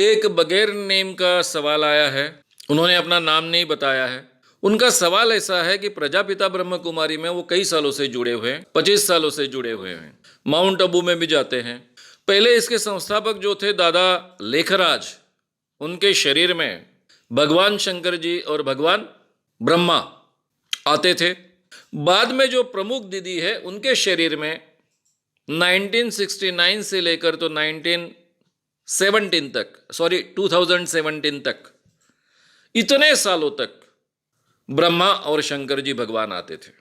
एक बगैर नेम का सवाल आया है। उन्होंने अपना नाम नहीं बताया है। उनका सवाल ऐसा है कि प्रजापिता ब्रह्म कुमारी में वो कई सालों से जुड़े हुए हैं, 25 सालों से जुड़े हुए हैं। माउंट आबू में भी जाते हैं। पहले इसके संस्थापक जो थे दादा लेखराज, उनके शरीर में भगवान शंकर जी और भगवान ब्रह्मा आते थे। बाद में जो प्रमुख दीदी है, उनके शरीर में 1969 से लेकर तो 2017 तक, इतने सालों तक ब्रह्मा और शंकर जी भगवान आते थे।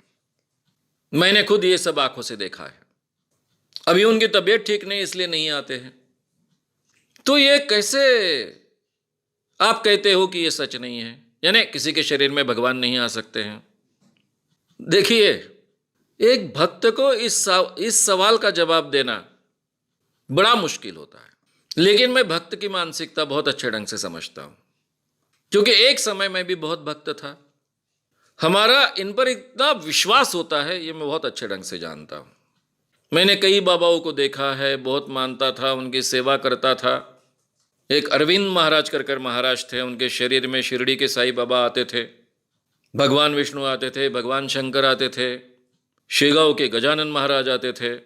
मैंने खुद ये सब आंखों से देखा है। अभी उनकी तबीयत ठीक नहीं, इसलिए नहीं आते हैं। तो ये कैसे आप कहते हो कि ये सच नहीं है, यानी किसी के शरीर में भगवान नहीं आ सकते हैं? देखिए, एक भक्त को इस सवाल का जवाब देना बड़ा मुश्किल होता है, लेकिन मैं भक्त की मानसिकता बहुत अच्छे ढंग से समझता हूं, क्योंकि एक समय में भी बहुत भक्त था। हमारा इन पर इतना विश्वास होता है, ये मैं बहुत अच्छे ढंग से जानता हूं। मैंने कई बाबाओं को देखा है, बहुत मानता था, उनकी सेवा करता था। एक अरविंद महाराज कर महाराज थे, उनके शरीर में शिरडी के साईं बाबा आते थे, भगवान विष्णु आते थे, भगवान शंकर आते थे, शेगांव के गजानन महाराज आते थे।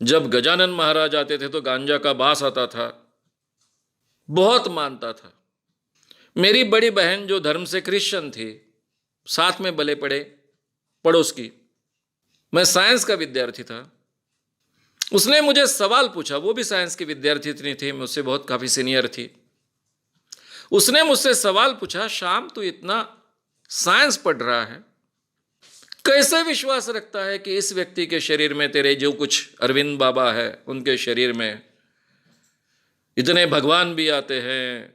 जब गजानन महाराज आते थे तो गांजा का बास आता था। बहुत मानता था। मेरी बड़ी बहन जो धर्म से क्रिश्चियन थी, साथ में बले पड़े पड़ोस की, मैं साइंस का विद्यार्थी था। उसने मुझे सवाल पूछा, वो भी साइंस की विद्यार्थी नहीं थी, मुझसे बहुत काफी सीनियर थी। उसने मुझसे सवाल पूछा, श्याम तू इतना साइंस पढ़ रहा है, कैसे विश्वास रखता है कि इस व्यक्ति के शरीर में, तेरे जो कुछ अरविंद बाबा है उनके शरीर में इतने भगवान भी आते हैं,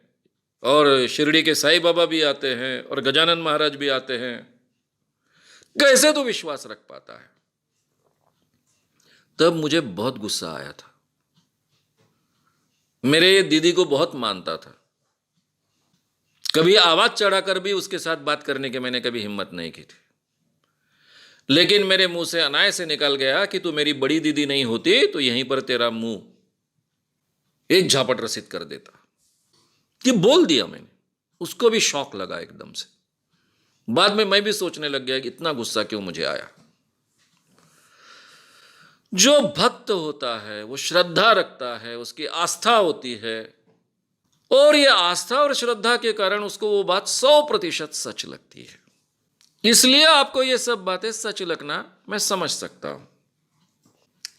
और शिरडी के साईं बाबा भी आते हैं, और गजानन महाराज भी आते हैं, कैसे तू विश्वास रख पाता है? तब मुझे बहुत गुस्सा आया था। मेरे दीदी को बहुत मानता था, कभी आवाज चढ़ाकर भी उसके साथ बात करने की मैंने कभी हिम्मत नहीं की थी। लेकिन मेरे मुंह से अनाय से निकल गया कि तू मेरी बड़ी दीदी नहीं होती तो यहीं पर तेरा मुंह एक झापट रसीद कर देता। ये बोल दिया मैंने। उसको भी शौक लगा एकदम से। बाद में मैं भी सोचने लग गया कि इतना गुस्सा क्यों मुझे आया। जो भक्त होता है वो श्रद्धा रखता है, उसकी आस्था होती है, और ये आस्था और श्रद्धा के कारण उसको वो बात 100% सच लगती है। इसलिए आपको ये सब बातें सच लगना मैं समझ सकता हूं,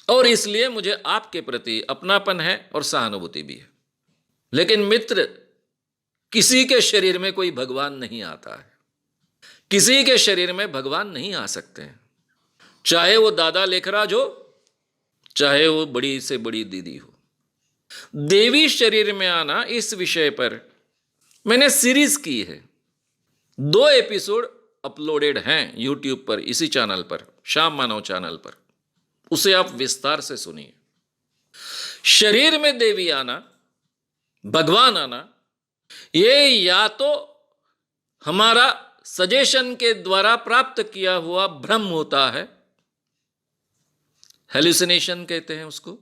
और इसलिए मुझे आपके प्रति अपनापन है और सहानुभूति भी है। लेकिन मित्र, किसी के शरीर में कोई भगवान नहीं आता है। किसी के शरीर में भगवान नहीं आ सकते हैं, चाहे वो दादा लेखराज हो, चाहे वो बड़ी से बड़ी दीदी हो। देवी शरीर में आना, इस विषय पर मैंने सीरीज की है। 2 एपिसोड अपलोडेड हैं यूट्यूब पर, इसी चैनल पर, श्याम मानव चैनल पर। उसे आप विस्तार से सुनिए। शरीर में देवी आना, भगवान आना, ये या तो हमारा सजेशन के द्वारा प्राप्त किया हुआ भ्रम होता है, हेलुसिनेशन कहते हैं उसको।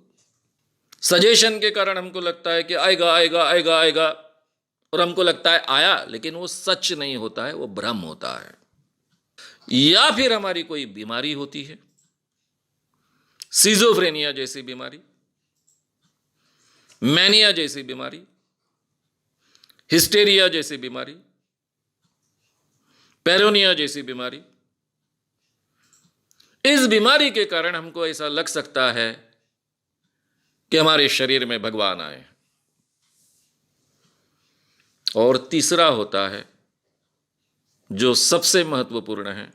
सजेशन के कारण हमको लगता है कि आएगा आएगा आएगा आएगा, और हमको लगता है आया, लेकिन वो सच नहीं होता है, वो भ्रम होता है। या फिर हमारी कोई बीमारी होती है, सिजोफ्रेनिया जैसी बीमारी, मैनिया जैसी बीमारी, हिस्टेरिया जैसी बीमारी, पेरोनिया जैसी बीमारी। इस बीमारी के कारण हमको ऐसा लग सकता है कि हमारे शरीर में भगवान आए। और तीसरा होता है, जो सबसे महत्वपूर्ण है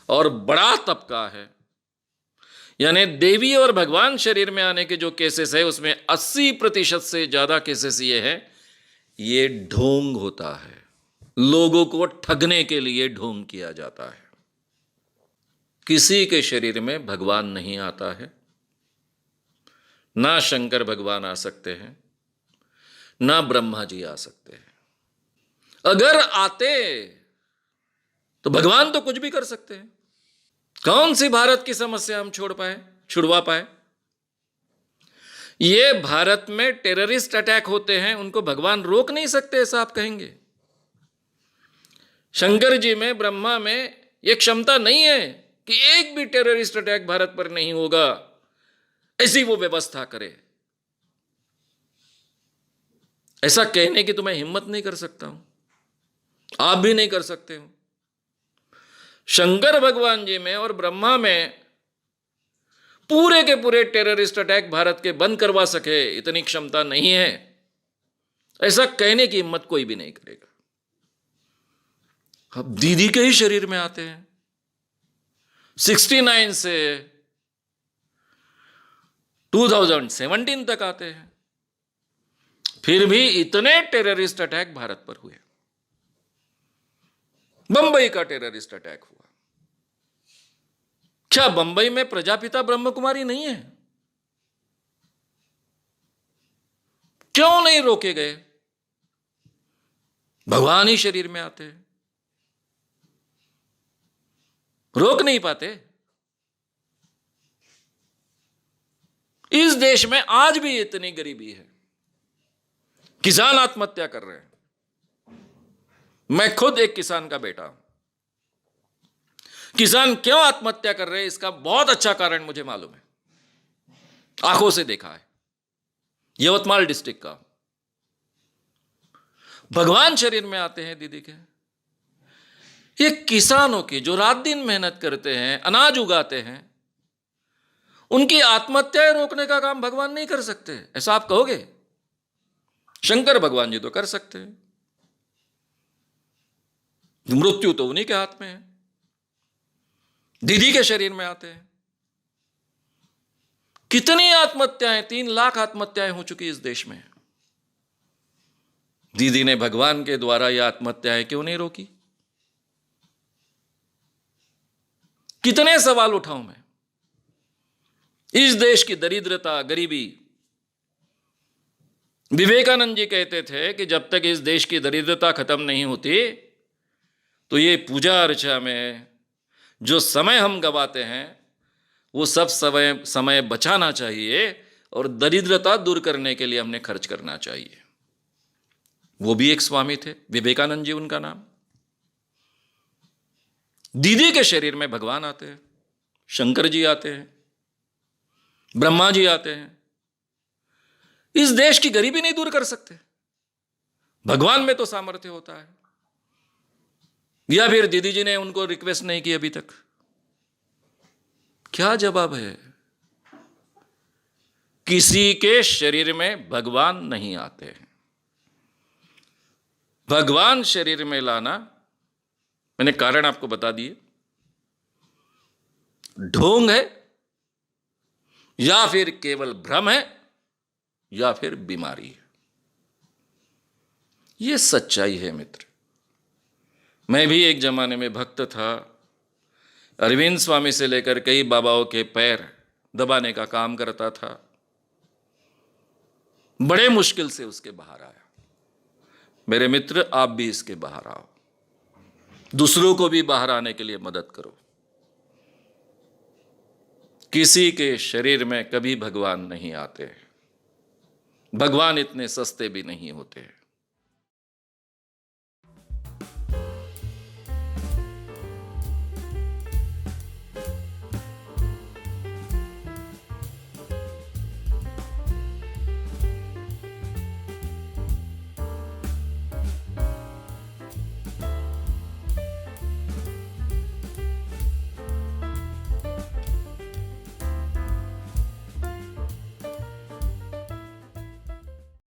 और बड़ा तबका है, यानी देवी और भगवान शरीर में आने के जो केसेस है, उसमें 80% से ज्यादा केसेस ये है, ये ढोंग होता है। लोगों को ठगने के लिए ढोंग किया जाता है। किसी के शरीर में भगवान नहीं आता है। ना शंकर भगवान आ सकते हैं, ना ब्रह्मा जी आ सकते हैं। अगर आते तो भगवान तो कुछ भी कर सकते हैं। कौन सी भारत की समस्या हम छुड़वा पाए? ये भारत में टेररिस्ट अटैक होते हैं, उनको भगवान रोक नहीं सकते, ऐसा आप कहेंगे? शंकर जी में, ब्रह्मा में ये क्षमता नहीं है कि एक भी टेररिस्ट अटैक भारत पर नहीं होगा, ऐसी वो व्यवस्था करे। ऐसा कहने की तो मैं हिम्मत नहीं कर सकता हूं, आप भी नहीं कर सकते हो। शंकर भगवान जी में और ब्रह्मा में पूरे के पूरे टेररिस्ट अटैक भारत के बंद करवा सके इतनी क्षमता नहीं है, ऐसा कहने की हिम्मत कोई भी नहीं करेगा। अब दीदी के ही शरीर में आते हैं, 69 से 2017 तक आते हैं, फिर भी इतने टेररिस्ट अटैक भारत पर हुए। बंबई का टेररिस्ट अटैक हुआ, क्या बंबई में प्रजापिता ब्रह्म कुमारी नहीं है? क्यों नहीं रोके गए? भगवान ही शरीर में आते हैं, रोक नहीं पाते। इस देश में आज भी इतनी गरीबी है, किसान आत्महत्या कर रहे हैं। मैं खुद एक किसान का बेटा हूं। किसान क्यों आत्महत्या कर रहे हैं इसका बहुत अच्छा कारण मुझे मालूम है, आंखों से देखा है। यवतमाल डिस्ट्रिक्ट का भगवान शरीर में आते हैं दीदी के। ये किसानों की जो रात दिन मेहनत करते हैं, अनाज उगाते हैं, उनकी आत्महत्याएं रोकने का काम भगवान नहीं कर सकते, ऐसा आप कहोगे? शंकर भगवान जी तो कर सकते हैं, मृत्यु तो उन्हीं के हाथ में है। दीदी के शरीर में आते हैं। कितनी आत्महत्याएं, 3 लाख आत्महत्याएं हो चुकी इस देश में। दीदी ने भगवान के द्वारा यह आत्महत्याएं क्यों नहीं रोकी? कितने सवाल उठाऊं मैं। इस देश की दरिद्रता, गरीबी, विवेकानंद जी कहते थे कि जब तक इस देश की दरिद्रता खत्म नहीं होती तो ये पूजा अर्चा में जो समय हम गवाते हैं वो सब समय बचाना चाहिए और दरिद्रता दूर करने के लिए हमने खर्च करना चाहिए। वो भी एक स्वामी थे, विवेकानंद जी उनका नाम। दीदी के शरीर में भगवान आते हैं, शंकर जी आते हैं, ब्रह्मा जी आते हैं। इस देश की गरीबी नहीं दूर कर सकते, भगवान में तो सामर्थ्य होता है। या फिर दीदी जी ने उनको रिक्वेस्ट नहीं की अभी तक? क्या जवाब है? किसी के शरीर में भगवान नहीं आते। भगवान शरीर में लाना, मैंने कारण आपको बता दिए, ढोंग है या फिर केवल भ्रम है या फिर बीमारी है। यह सच्चाई है मित्र। मैं भी एक जमाने में भक्त था, अरविंद स्वामी से लेकर कई बाबाओं के पैर दबाने का काम करता था। बड़े मुश्किल से उसके बाहर आया। मेरे मित्र, आप भी इसके बाहर आओ, दूसरों को भी बाहर आने के लिए मदद करो। किसी के शरीर में कभी भगवान नहीं आते, भगवान इतने सस्ते भी नहीं होते।